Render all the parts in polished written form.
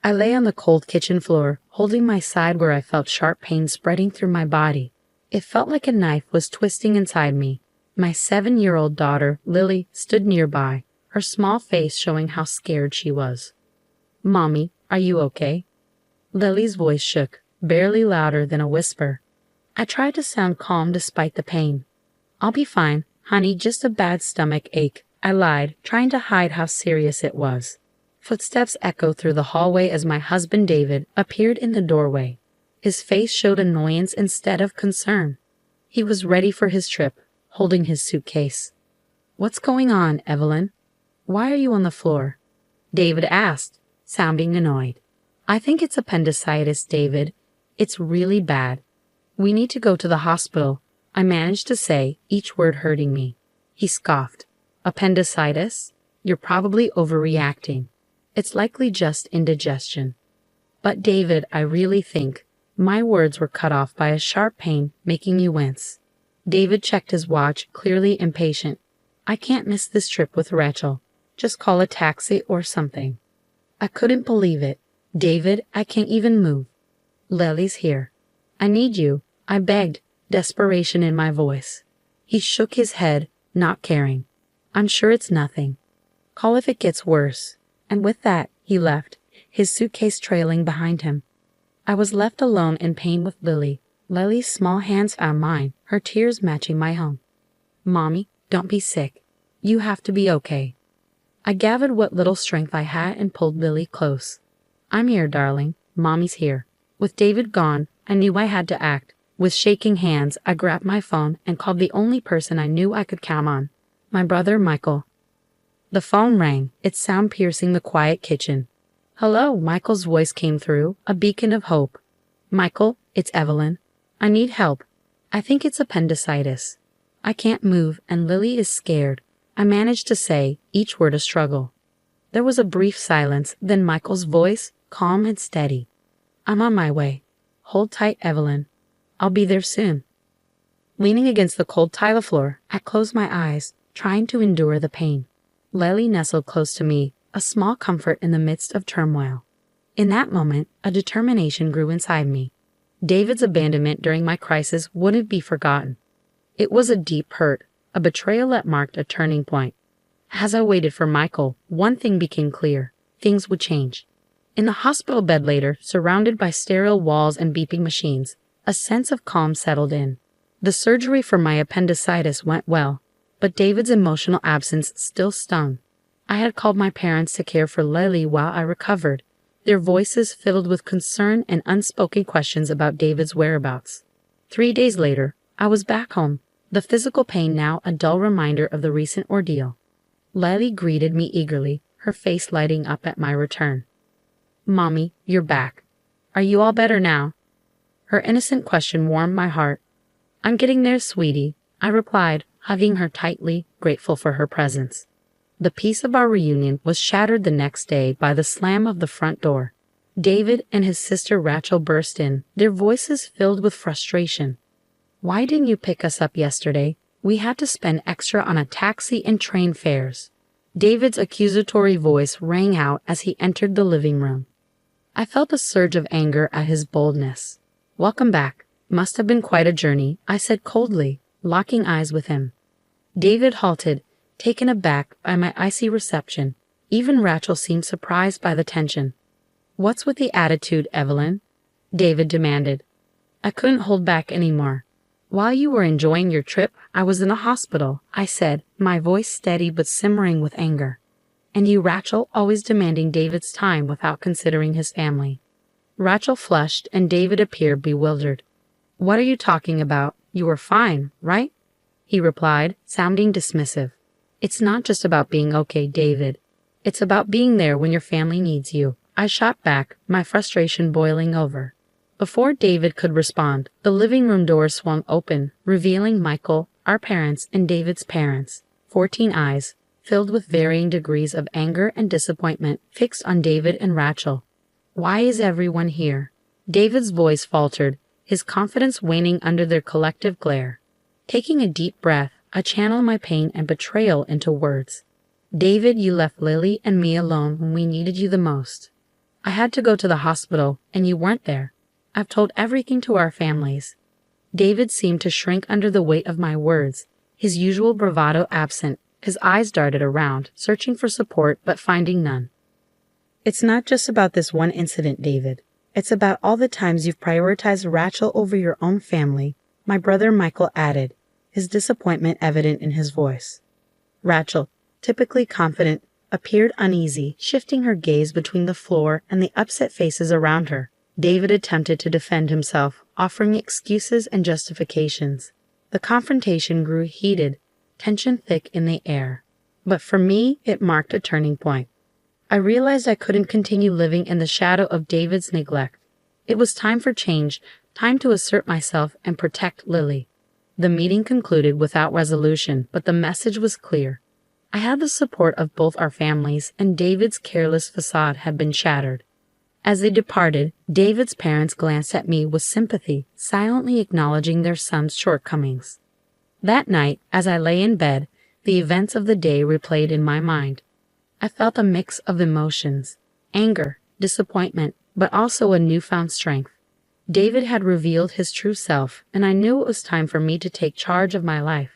I lay on the cold kitchen floor, holding my side where I felt sharp pain spreading through my body. It felt like a knife was twisting inside me. My 7-year-old daughter, Lily, stood nearby, her small face showing how scared she was. "Mommy, are you okay?" Lily's voice shook, barely louder than a whisper. I tried to sound calm despite the pain. "I'll be fine, honey, just a bad stomach ache," I lied, trying to hide how serious it was. Footsteps echoed through the hallway as my husband David appeared in the doorway. His face showed annoyance instead of concern. He was ready for his trip, holding his suitcase. "What's going on, Evelyn? Why are you on the floor?" David asked, sounding annoyed. "I think it's appendicitis, David. It's really bad. We need to go to the hospital," I managed to say, each word hurting me. He scoffed. "Appendicitis? You're probably overreacting. It's likely just indigestion." "But David, I really think—" My words were cut off by a sharp pain, making me wince. David checked his watch, clearly impatient. "I can't miss this trip with Rachel. Just call a taxi or something." I couldn't believe it. "David, I can't even move. Lily's here. I need you," I begged, desperation in my voice. He shook his head, not caring. "I'm sure it's nothing. Call if it gets worse." And with that, he left, his suitcase trailing behind him. I was left alone in pain with Lily. Lily's small hands found mine, her tears matching my own. "Mommy, don't be sick. You have to be okay." I gathered what little strength I had and pulled Lily close. "I'm here, darling. Mommy's here." With David gone, I knew I had to act. With shaking hands, I grabbed my phone and called the only person I knew I could count on, my brother Michael. The phone rang, its sound piercing the quiet kitchen. "Hello," Michael's voice came through, a beacon of hope. "Michael, it's Evelyn. I need help. I think it's appendicitis. I can't move and Lily is scared," I managed to say, each word a struggle. There was a brief silence, then Michael's voice, calm and steady. "I'm on my way. Hold tight, Evelyn. I'll be there soon." Leaning against the cold tile floor, I closed my eyes, trying to endure the pain. Lily nestled close to me, a small comfort in the midst of turmoil. In that moment, a determination grew inside me. David's abandonment during my crisis wouldn't be forgotten. It was a deep hurt, a betrayal that marked a turning point. As I waited for Michael, one thing became clear. Things would change. In the hospital bed later, surrounded by sterile walls and beeping machines, a sense of calm settled in. The surgery for my appendicitis went well, but David's emotional absence still stung. I had called my parents to care for Lily while I recovered, their voices filled with concern and unspoken questions about David's whereabouts. 3 days later, I was back home, the physical pain now a dull reminder of the recent ordeal. Lily greeted me eagerly, her face lighting up at my return. "Mommy, you're back. Are you all better now?" Her innocent question warmed my heart. "I'm getting there, sweetie," I replied, hugging her tightly, grateful for her presence. The peace of our reunion was shattered the next day by the slam of the front door. David and his sister Rachel burst in, their voices filled with frustration. "Why didn't you pick us up yesterday? We had to spend extra on a taxi and train fares." David's accusatory voice rang out as he entered the living room. I felt a surge of anger at his boldness. "Welcome back. Must have been quite a journey," I said coldly, locking eyes with him. David halted, taken aback by my icy reception. Even Rachel seemed surprised by the tension. "What's with the attitude, Evelyn?" David demanded. I couldn't hold back anymore. "While you were enjoying your trip, I was in a hospital," I said, my voice steady but simmering with anger. "And you, Rachel, always demanding David's time without considering his family." Rachel flushed and David appeared bewildered. "What are you talking about? You were fine, right?" he replied, sounding dismissive. "It's not just about being okay, David. It's about being there when your family needs you," I shot back, my frustration boiling over. Before David could respond, the living room door swung open, revealing Michael, our parents, and David's parents. 14 eyes, filled with varying degrees of anger and disappointment, fixed on David and Rachel. "Why is everyone here?" David's voice faltered, his confidence waning under their collective glare. Taking a deep breath, I channeled my pain and betrayal into words. "David, you left Lily and me alone when we needed you the most. I had to go to the hospital, and you weren't there. I've told everything to our families. David seemed to shrink under the weight of my words, his usual bravado absent. His eyes darted around, searching for support but finding none. It's not just about this one incident, David. It's about all the times you've prioritized Rachel over your own family, my brother Michael added, his disappointment evident in his voice. Rachel, typically confident, appeared uneasy, shifting her gaze between the floor and the upset faces around her. David attempted to defend himself, offering excuses and justifications. The confrontation grew heated, tension thick in the air. But for me, it marked a turning point. I realized I couldn't continue living in the shadow of David's neglect. It was time for change, time to assert myself and protect Lily. The meeting concluded without resolution, but the message was clear. I had the support of both our families, and David's careless facade had been shattered. As they departed, David's parents glanced at me with sympathy, silently acknowledging their son's shortcomings. That night, as I lay in bed, the events of the day replayed in my mind. I felt a mix of emotions, anger, disappointment, but also a newfound strength. David had revealed his true self, and I knew it was time for me to take charge of my life.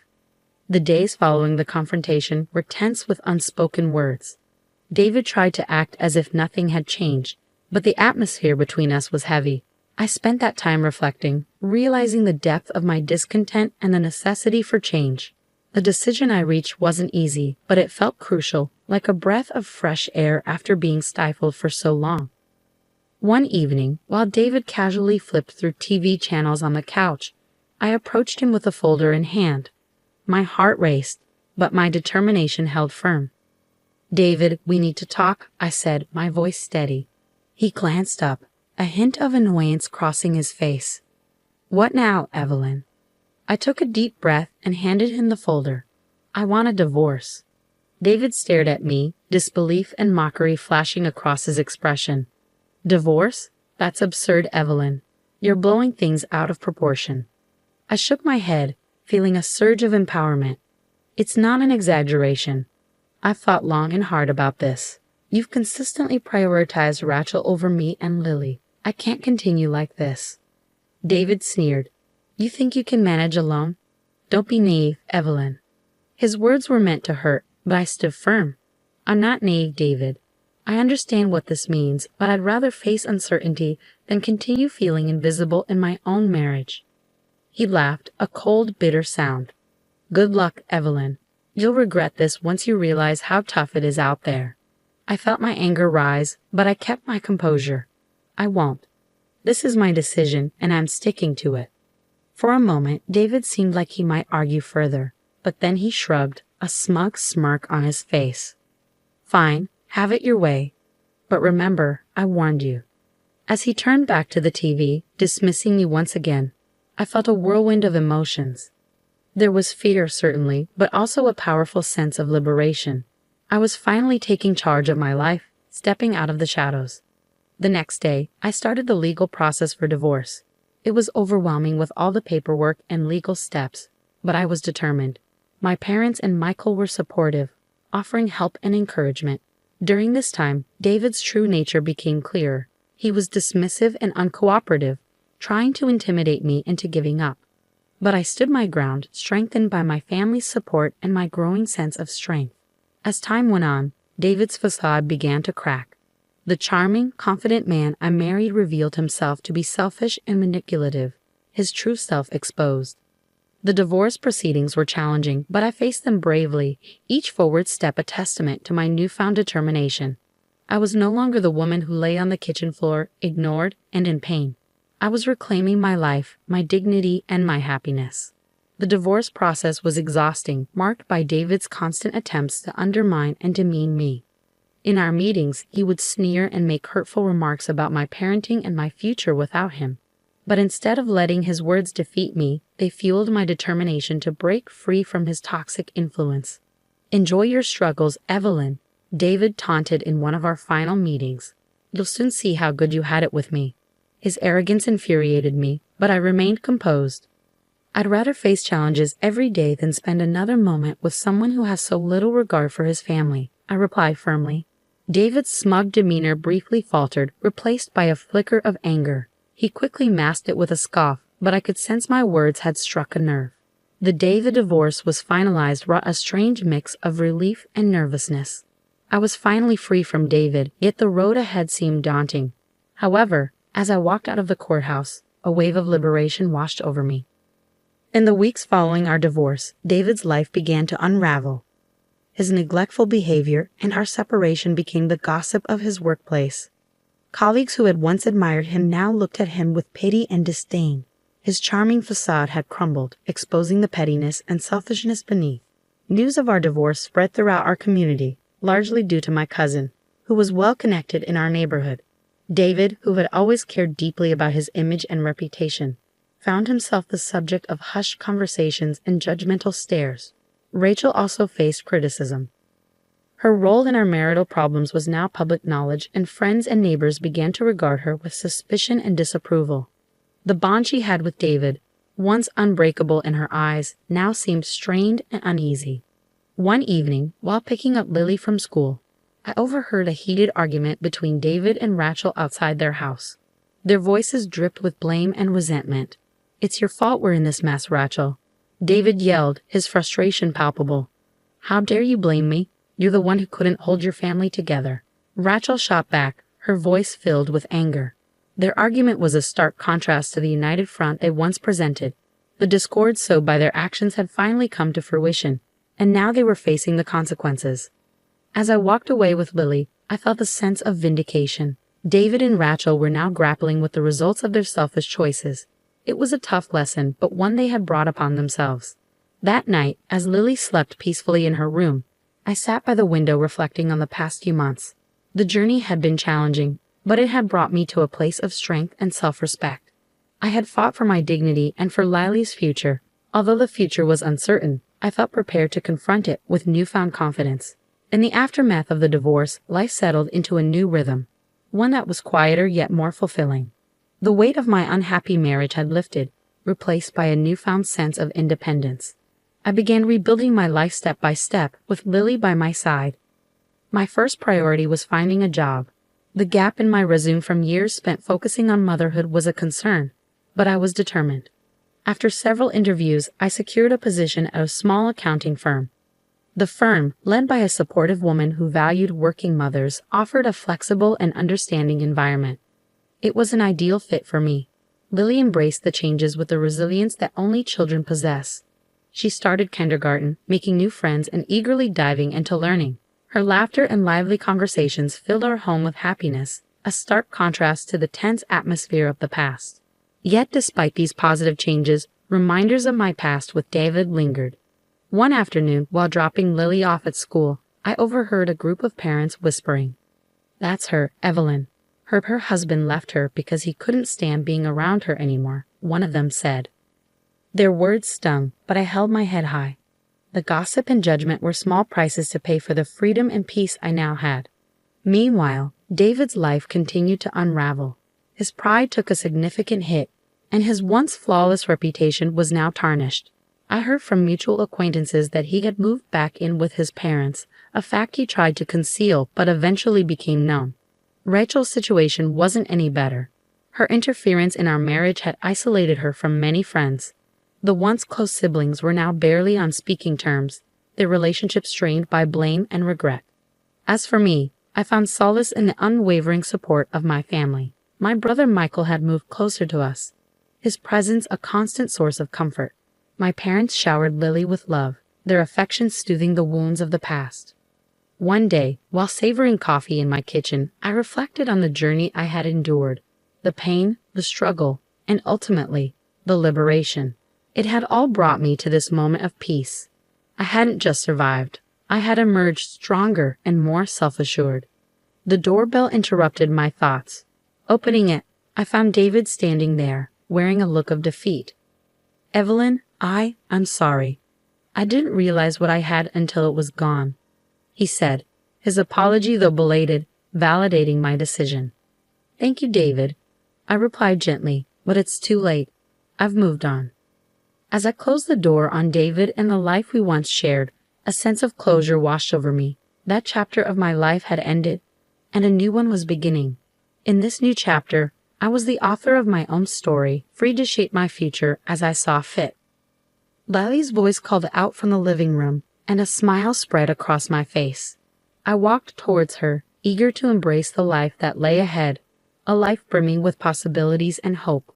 The days following the confrontation were tense with unspoken words. David tried to act as if nothing had changed, but the atmosphere between us was heavy. I spent that time reflecting, realizing the depth of my discontent and the necessity for change. The decision I reached wasn't easy, but it felt crucial, like a breath of fresh air after being stifled for so long. One evening, while David casually flipped through TV channels on the couch, I approached him with a folder in hand. My heart raced, but my determination held firm. "David, we need to talk," I said, my voice steady. He glanced up, a hint of annoyance crossing his face. "What now, Evelyn?" I took a deep breath and handed him the folder. "I want a divorce." David stared at me, disbelief and mockery flashing across his expression. "Divorce? That's absurd, Evelyn. You're blowing things out of proportion." I shook my head, feeling a surge of empowerment. "It's not an exaggeration. I've thought long and hard about this. You've consistently prioritized Rachel over me and Lily. I can't continue like this." David sneered. "You think you can manage alone? Don't be naive, Evelyn." His words were meant to hurt, but I stood firm. "I'm not naive, David. I understand what this means, but I'd rather face uncertainty than continue feeling invisible in my own marriage." He laughed, a cold, bitter sound. "Good luck, Evelyn. You'll regret this once you realize how tough it is out there." I felt my anger rise, but I kept my composure. "I won't. This is my decision, and I'm sticking to it." For a moment, David seemed like he might argue further, but then he shrugged, a smug smirk on his face. "Fine, have it your way. But remember, I warned you." As he turned back to the TV, dismissing me once again, I felt a whirlwind of emotions. There was fear, certainly, but also a powerful sense of liberation. I was finally taking charge of my life, stepping out of the shadows. The next day, I started the legal process for divorce. It was overwhelming with all the paperwork and legal steps, but I was determined. My parents and Michael were supportive, offering help and encouragement. During this time, David's true nature became clearer. He was dismissive and uncooperative, trying to intimidate me into giving up. But I stood my ground, strengthened by my family's support and my growing sense of strength. As time went on, David's facade began to crack. The charming, confident man I married revealed himself to be selfish and manipulative, his true self exposed. The divorce proceedings were challenging, but I faced them bravely, each forward step a testament to my newfound determination. I was no longer the woman who lay on the kitchen floor, ignored and in pain. I was reclaiming my life, my dignity, and my happiness. The divorce process was exhausting, marked by David's constant attempts to undermine and demean me. In our meetings, he would sneer and make hurtful remarks about my parenting and my future without him. But instead of letting his words defeat me, they fueled my determination to break free from his toxic influence. "Enjoy your struggles, Evelyn," David taunted in one of our final meetings. "You'll soon see how good you had it with me." His arrogance infuriated me, but I remained composed. I'd rather face challenges every day than spend another moment with someone who has so little regard for his family, I replied firmly. David's smug demeanor briefly faltered, replaced by a flicker of anger. He quickly masked it with a scoff, but I could sense my words had struck a nerve. The day the divorce was finalized brought a strange mix of relief and nervousness. I was finally free from David, yet the road ahead seemed daunting. However, as I walked out of the courthouse, a wave of liberation washed over me. In the weeks following our divorce, David's life began to unravel. His neglectful behavior and our separation became the gossip of his workplace. Colleagues who had once admired him now looked at him with pity and disdain. His charming facade had crumbled, exposing the pettiness and selfishness beneath. News of our divorce spread throughout our community, largely due to my cousin, who was well connected in our neighborhood. David, who had always cared deeply about his image and reputation, found himself the subject of hushed conversations and judgmental stares. Rachel also faced criticism. Her role in our marital problems was now public knowledge, and friends and neighbors began to regard her with suspicion and disapproval. The bond she had with David, once unbreakable in her eyes, now seemed strained and uneasy. One evening, while picking up Lily from school, I overheard a heated argument between David and Rachel outside their house. Their voices dripped with blame and resentment. "It's your fault we're in this mess, Rachel," David yelled, his frustration palpable. "How dare you blame me? You're the one who couldn't hold your family together." Rachel shot back, her voice filled with anger. Their argument was a stark contrast to the united front they once presented. The discord sowed by their actions had finally come to fruition, and now they were facing the consequences. As I walked away with Lily, I felt a sense of vindication. David and Rachel were now grappling with the results of their selfish choices. It was a tough lesson, but one they had brought upon themselves. That night, as Lily slept peacefully in her room, I sat by the window reflecting on the past few months. The journey had been challenging, but it had brought me to a place of strength and self-respect. I had fought for my dignity and for Lily's future. Although the future was uncertain, I felt prepared to confront it with newfound confidence. In the aftermath of the divorce, life settled into a new rhythm, one that was quieter yet more fulfilling. The weight of my unhappy marriage had lifted, replaced by a newfound sense of independence. I began rebuilding my life step by step, with Lily by my side. My first priority was finding a job. The gap in my resume from years spent focusing on motherhood was a concern, but I was determined. After several interviews, I secured a position at a small accounting firm. The firm, led by a supportive woman who valued working mothers, offered a flexible and understanding environment. It was an ideal fit for me. Lily embraced the changes with the resilience that only children possess. She started kindergarten, making new friends and eagerly diving into learning. Her laughter and lively conversations filled our home with happiness, a stark contrast to the tense atmosphere of the past. Yet despite these positive changes, reminders of my past with David lingered. One afternoon, while dropping Lily off at school, I overheard a group of parents whispering, "That's her, Evelyn. Her husband left her because he couldn't stand being around her anymore," one of them said. Their words stung, but I held my head high. The gossip and judgment were small prices to pay for the freedom and peace I now had. Meanwhile, David's life continued to unravel. His pride took a significant hit, and his once flawless reputation was now tarnished. I heard from mutual acquaintances that he had moved back in with his parents, a fact he tried to conceal but eventually became known. Rachel's situation wasn't any better. Her interference in our marriage had isolated her from many friends. The once close siblings were now barely on speaking terms, their relationship strained by blame and regret. As for me, I found solace in the unwavering support of my family. My brother Michael had moved closer to us, his presence a constant source of comfort. My parents showered Lily with love, their affection soothing the wounds of the past. One day, while savoring coffee in my kitchen, I reflected on the journey I had endured, the pain, the struggle, and ultimately, the liberation. It had all brought me to this moment of peace. I hadn't just survived. I had emerged stronger and more self-assured. The doorbell interrupted my thoughts. Opening it, I found David standing there, wearing a look of defeat. "Evelyn, I'm sorry. I didn't realize what I had until it was gone," he said, his apology, though belated, validating my decision. "Thank you, David," I replied gently, "but it's too late. I've moved on." As I closed the door on David and the life we once shared, a sense of closure washed over me. That chapter of my life had ended, and a new one was beginning. In this new chapter, I was the author of my own story, free to shape my future as I saw fit. Lily's voice called out from the living room, and a smile spread across my face. I walked towards her, eager to embrace the life that lay ahead, a life brimming with possibilities and hope.